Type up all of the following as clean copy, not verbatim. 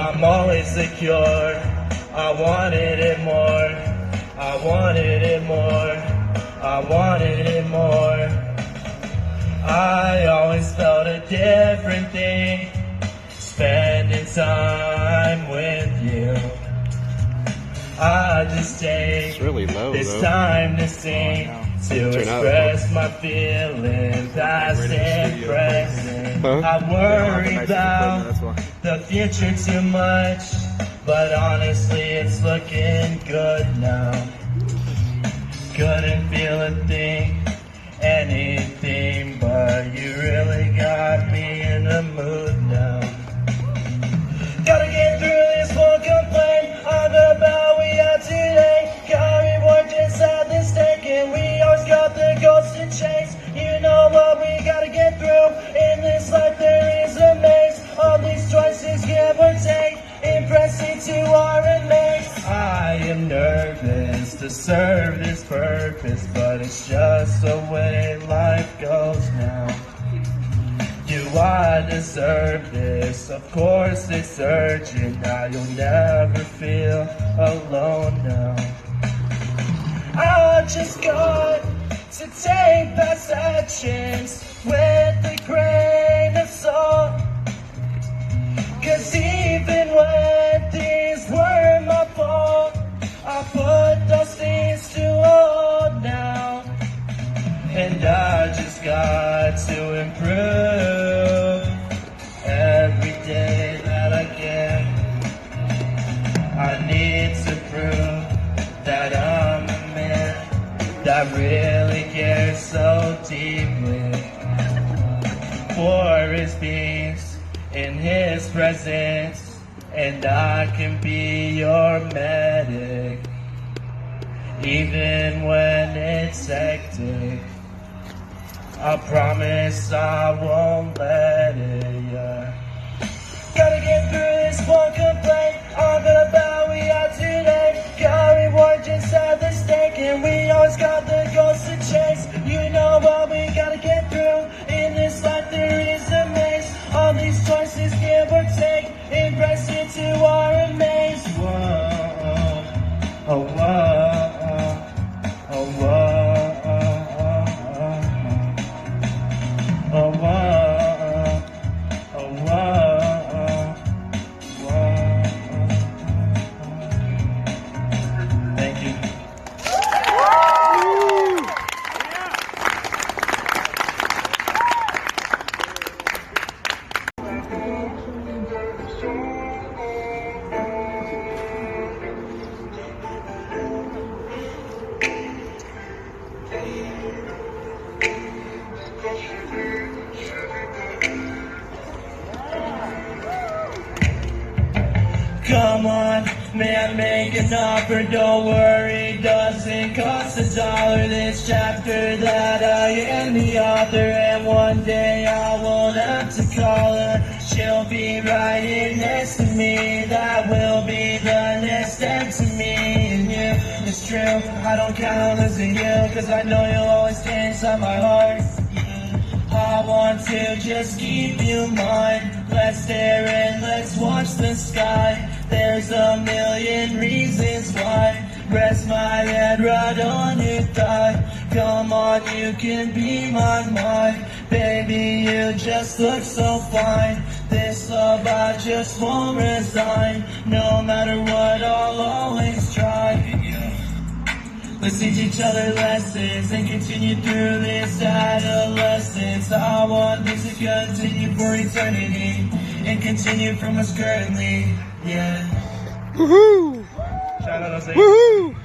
I'm always secure. I wanted it more. I wanted it more. I wanted it more. I always felt a different thing spending time with you. I just take really low, this though. time to sing, to express my feelings, past and present. I worry about the future too much, but honestly it's looking good now. Couldn't feel a thing, anything, but you really got me in the mood now. Gotta get through this, won't complain on the bow we are today. Got reward just at the stake, and we always got the goals to chase. You know what we gotta get through in this life, there is a maze. All these choices give or take, impressing to our inmates. I am nervous to serve this purpose, but it's just the way life goes now. Do I deserve this? Of course it's urgent. Now you'll never feel alone now. I just got to take past actions with a grain of salt. 'Cause even when things were my fault, I put those things to hold now. And I just got to improve every day that I can. I need to prove that I'm a man that really cares so deeply for his beings in his presence, and I can be your medic even when it's hectic. I promise I won't let it, yeah. Gotta get through this, won't complain on the bow we are today. Got reward just at the stake, and we always got the goals to chase. You know what we gotta get through in this life, there is a maze. All these choices give or take, impress it to our amaze. Whoa, oh, whoa, oh, whoa. Oh, whoa, oh, whoa, whoa. Thank you. Come on, man, make an offer, don't worry, doesn't cost $1. This chapter that I am the author, and one day I won't have to call her. She'll be right here next to me, that will be the next step to me and you. It's true, I don't count on losing you, 'cause I know you'll always stay inside my heart. I want to just keep you mine. Let's stare and let's watch the sky. There's a million reasons why. Rest my head right on your thigh. Come on, you can be my mind. Baby, you just look so fine. This love I just won't resign. No matter what, I'll always try. Let's teach each other lessons and continue through this adolescence. I want this to continue for eternity and continue from us currently. Yeah. Woohoo! Shout out Jose. Woohoo!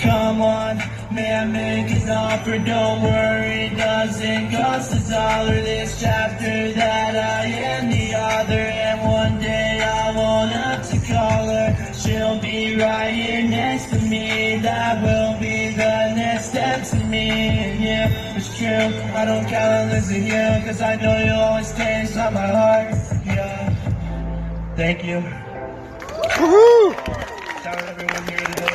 Come on, man, make an offer, don't worry, doesn't cost $1. This chapter that I am the author, and one day I won't have to call her. she'll be right here next to me. That will be the next step to me. And yeah, it's true, I don't count on losing you, cause I know you'll always stay inside my heart. Yeah, thank you. Woohoo! Shout out everyone here today.